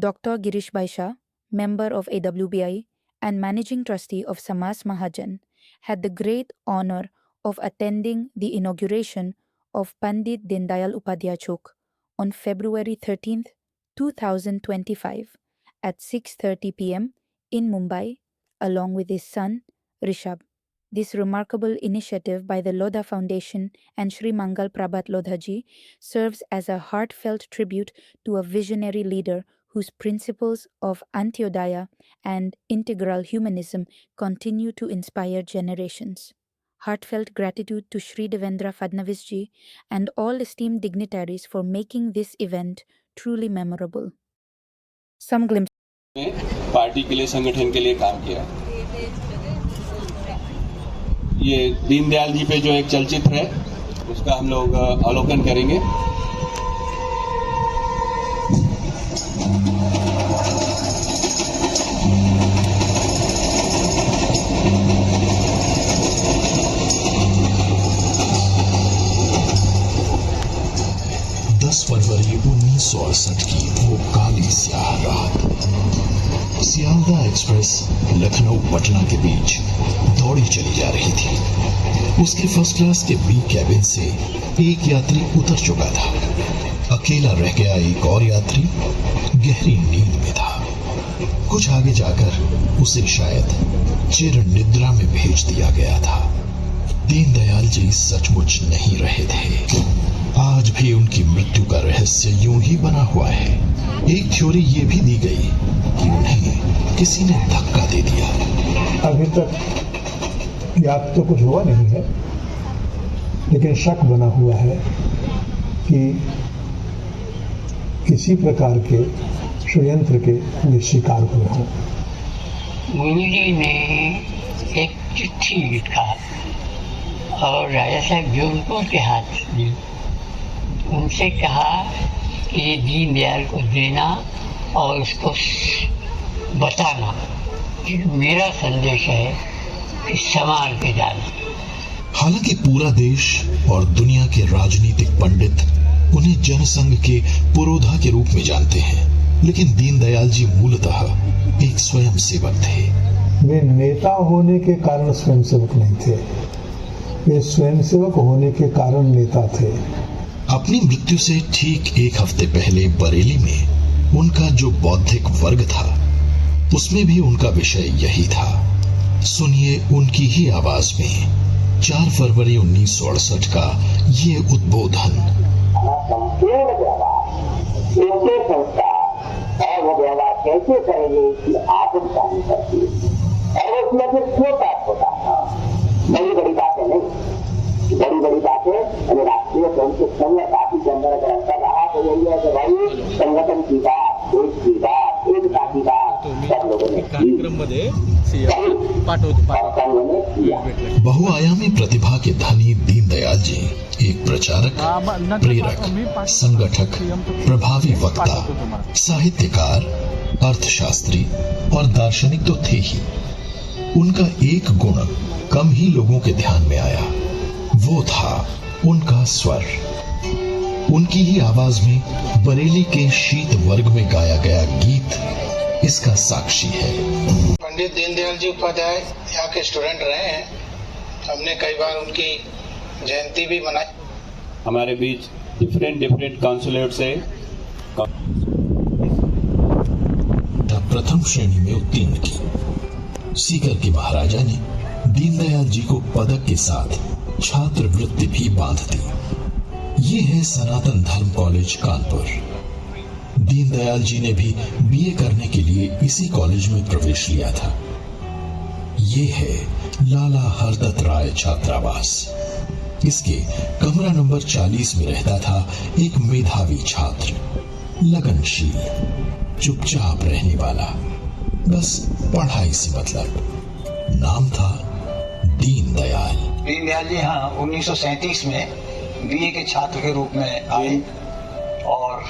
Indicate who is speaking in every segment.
Speaker 1: Dr. Girish Baisha, member of AWBI and managing trustee of Samas Mahajan, had the great honor of attending the inauguration of Pandit Dindayal Upadhyay Chowk on February 13th, 2025 at 6:30 p.m. in Mumbai, along with his son, Rishabh. This remarkable initiative by the Lodha Foundation and Shri Mangal Prabhat Lodhaji serves as a heartfelt tribute to a visionary leader whose principles of Antyodaya and integral humanism continue to inspire generations. Heartfelt gratitude to Shri Devendra Fadnavis ji and all esteemed dignitaries for making this event truly memorable. Some glimpses.
Speaker 2: Party के लिए, संगठन के लिए काम किया। ये दीनदयाल जी पे जो एक चलचित्र है उसका हम लोग अवलोकन करेंगे।
Speaker 3: फरवरी 1968 की वो काली स्याह रात, सियालदह एक्सप्रेस लखनऊ पटना के बीच दौड़ी चली जा रही थी। उसके फर्स्ट क्लास के बी कैबिन से एक यात्री उतर चुका था। अकेला रह गया एक और यात्री गहरी नींद में था। कुछ आगे जाकर उसे शायद चिर निद्रा में भेज दिया गया था। दीनदयाल जी सचमुच नहीं रहे थे। आज भी उनकी मृत्यु का रहस्य यूं ही बना हुआ है। एक थ्योरी ये भी दी गई कि उन्हें किसी ने धक्का दे दिया।
Speaker 4: अभी तक याद तो कुछ हुआ नहीं है, लेकिन शक बना हुआ है कि किसी प्रकार के षड्यंत्र के वे शिकार हुए हों।
Speaker 5: गुरुजी ने एक चिट्ठी लिखा और राजा साहब जौनपुर के हाथ दी। उनसे कहा कि ये दीनदयाल को देना और उसको बताना कि मेरा संदेश है कि संभाल के जाना।
Speaker 3: हालांकि पूरा देश और दुनिया के राजनीतिक पंडित उन्हें जनसंघ के पुरोधा के रूप में जानते हैं, लेकिन दीनदयाल जी मूलतः एक स्वयंसेवक थे।
Speaker 4: वे नेता होने के कारण स्वयंसेवक नहीं थे, वे स्वयंसेवक होने के कारण नेता थे।
Speaker 3: अपनी मृत्यु से ठीक एक हफ्ते पहले बरेली में उनका जो बौद्धिक वर्ग था, उसमें भी उनका विषय यही था। सुनिए उनकी ही आवाज में 4 फरवरी 1968 का ये उद्बोधन।
Speaker 5: संपूर्ण व्यवहार कैसे संस्कार और वो व्यवहार कैसे करेंगे इसकी आदत जानी पड़ती है। और उसमें से छोटा छोटा बड़ी बड़ी बातें नहीं, बड़ी बड़ी बातें राष्ट्रीय स्वयंसेवक संघ काफी अंदर कर रहा तो यही है कि भाई संगठन की बात, देश की बात, एकता की बात सब लोगों ने
Speaker 3: बहुआयामी प्रतिभा के धनी दीनदयाल जी एक प्रचारक, प्रेरक, संगठक, प्रभावी वक्ता, साहित्यकार, अर्थशास्त्री और दार्शनिक तो थे ही। उनका एक गुण कम ही लोगों के ध्यान में आया, वो था उनका स्वर। उनकी ही आवाज में बरेली के शीत वर्ग में गाया गया गीत इसका साक्षी है।
Speaker 6: पंडित दीनदयाल जी उपाध्याय यहाँ के स्टूडेंट रहे हैं। हमने कई बार उनकी जयंती भी मनाई।
Speaker 2: हमारे बीच डिफरेंट काउंसिलर से
Speaker 3: प्रथम श्रेणी में उत्तीर्ण की। सीकर के महाराजा ने दीनदयाल जी को पदक के साथ छात्रवृत्ति भी बांध दी। ये है सनातन धर्म कॉलेज कानपुर। दीनदयाल जी ने भी बीए करने के लिए इसी कॉलेज में प्रवेश लिया था। ये है लाला हरदत्त राय छात्रावास। इसके कमरा नंबर 40 में रहता था एक मेधावी छात्र, लगनशील, चुपचाप रहने वाला, बस पढ़ाई से मतलब। नाम था दीनदयाल।
Speaker 6: दीनदयाल जी हाँ 1937 में बीए के छात्र के रूप में आए और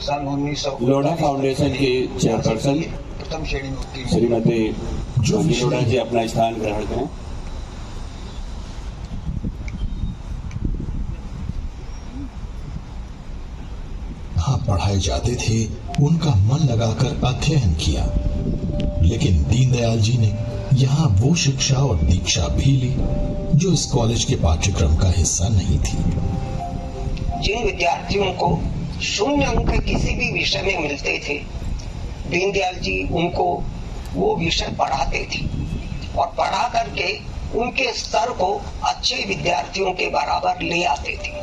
Speaker 6: सन 1900
Speaker 2: लोढ़ा फाउंडेशन के चेयरपर्सन
Speaker 6: प्रथम श्रेणी में उत्तीर्ण
Speaker 2: श्रीमती ज्योति लोढ़ा जी अपना स्थान ग्रहण करें।
Speaker 3: हाँ, पढ़ाए जाते थे उनका मन लगाकर अध्ययन किया, लेकिन दीनदयाल जी ने यहाँ वो शिक्षा और दीक्षा भी ली जो इस कॉलेज के पाठ्यक्रम का हिस्सा नहीं थी।
Speaker 7: जिन विद्यार्थियों को 0 अंक किसी भी विषय में मिलते थे, दीनदयाल जी उनको वो विषय पढ़ाते थे और पढ़ा करके उनके स्तर को अच्छे विद्यार्थियों के बराबर ले आते थे।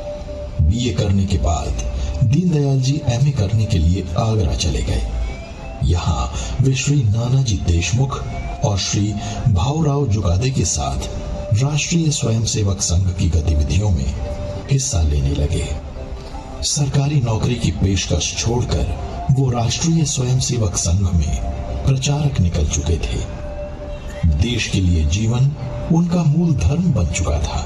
Speaker 3: बीए करने के बाद दीनदयाल जी एमए करने के लिए आगरा चले गए। यहाँ वे श्री नानाजी देशमुख और श्री भाऊराव जुगादे के साथ राष्ट्रीय स्वयंसेवक संघ की गतिविधियों में हिस्सा लेने लगे। सरकारी नौकरी की पेशकश छोड़कर वो राष्ट्रीय स्वयंसेवक संघ में प्रचारक निकल चुके थे। देश के लिए जीवन उनका मूल धर्म बन चुका था।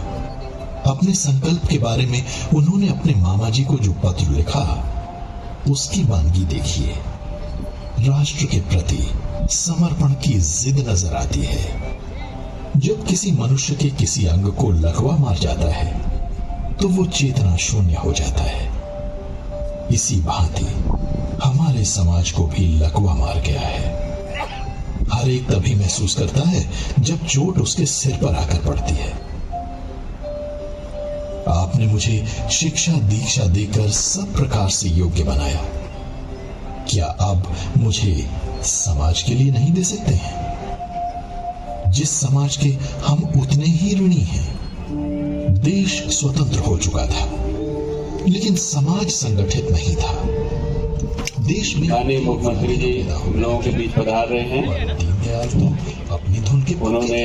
Speaker 3: अपने संकल्प के बारे में उन्होंने अपने मामा जी को जो पत्र लिखा, उसकी वानगी देखिए। राष्ट्र के प्रति समर्पण की जिद नजर आती है। जब किसी मनुष्य के किसी अंग को लकवा मार जाता है तो वो चेतना शून्य हो जाता है। इसी भांति हमारे समाज को भी लकवा मार गया है। हर एक तभी महसूस करता है जब चोट उसके सिर पर आकर पड़ती है। आपने मुझे शिक्षा दीक्षा देकर सब प्रकार से योग्य बनाया। क्या अब मुझे समाज के लिए नहीं दे सकते हैं? जिस समाज के हम उतने ही ऋणी हैं। देश स्वतंत्र हो चुका था, लेकिन समाज संगठित नहीं था। देश में
Speaker 2: माननीय मुख्यमंत्री जी हम लोगों के बीच पधार रहे हैं।
Speaker 3: दीनदयाल तो अपनी धुन के
Speaker 2: उन्होंने